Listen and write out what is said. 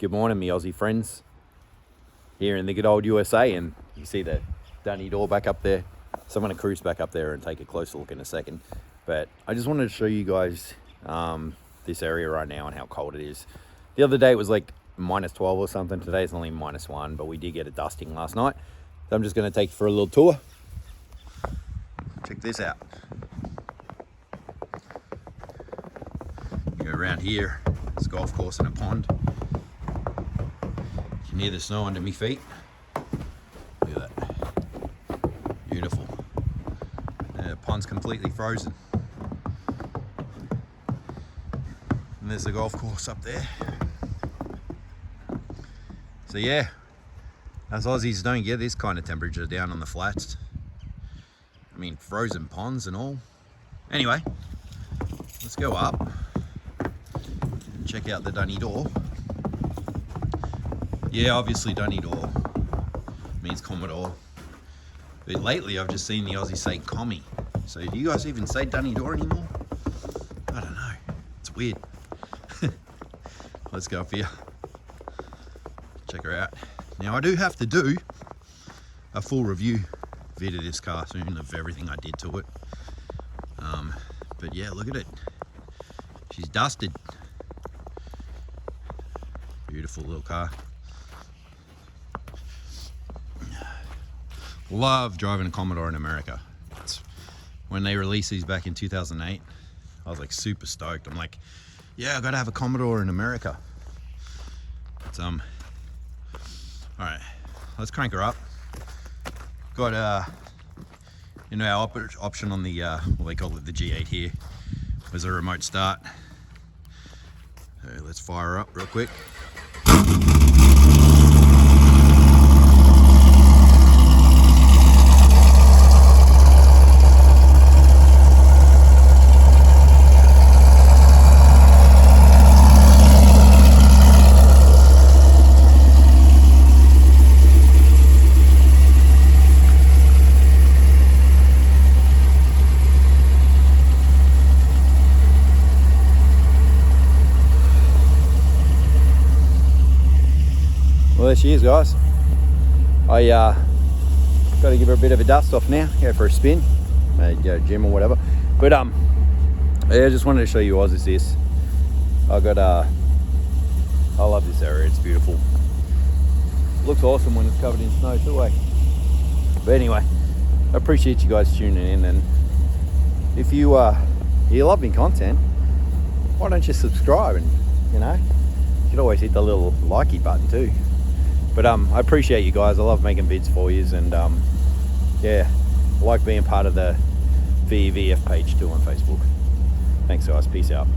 Good morning, me Aussie friends. Here in the good old USA, and you see the dunny door back up there. So I'm going to cruise back up there and take a closer look in a second. But I just wanted to show you guys this area right now and how cold it is. The other day it was like -12 or something. Today it's only -1, but we did get a dusting last night. So I'm just going to take you for a little tour. Check this out. You go around here, it's a golf course and a pond. You can hear the snow under my feet. Look at that. Beautiful. The pond's completely frozen. And there's the golf course up there. So yeah, us Aussies don't get this kind of temperature down on the flats. I mean, frozen ponds and all. Anyway, let's go up and check out the dunny door. Yeah, obviously dunny door means Commodore. But lately I've just seen the Aussie say commie. So do you guys even say dunny door anymore? I don't know. It's weird. Let's go up here. Check her out. Now I do have to do a full review vid of this car soon of everything I did to it. But yeah, look at it. She's dusted. Beautiful little car. Love driving a Commodore in America. When they released these back in 2008, I was like super stoked. I'm like, yeah, I gotta have a Commodore in America. But, all right, let's crank her up. Got you know, our option on the what they call it, the G8 here, was a remote start. So let's fire her up real quick. Well, there she is, guys. I got to give her a bit of a dust off now. Go for a spin, maybe go gym or whatever. But yeah, I just wanted to show you Aussies this. I love this area. It's beautiful. Looks awesome when it's covered in snow too, eh? But anyway, I appreciate you guys tuning in, and if you love me content, why don't you subscribe? And you know, you could always hit the little likey button too. But I appreciate you guys. I love making vids for you, and yeah, I like being part of the VEVF page too on Facebook. Thanks guys, peace out.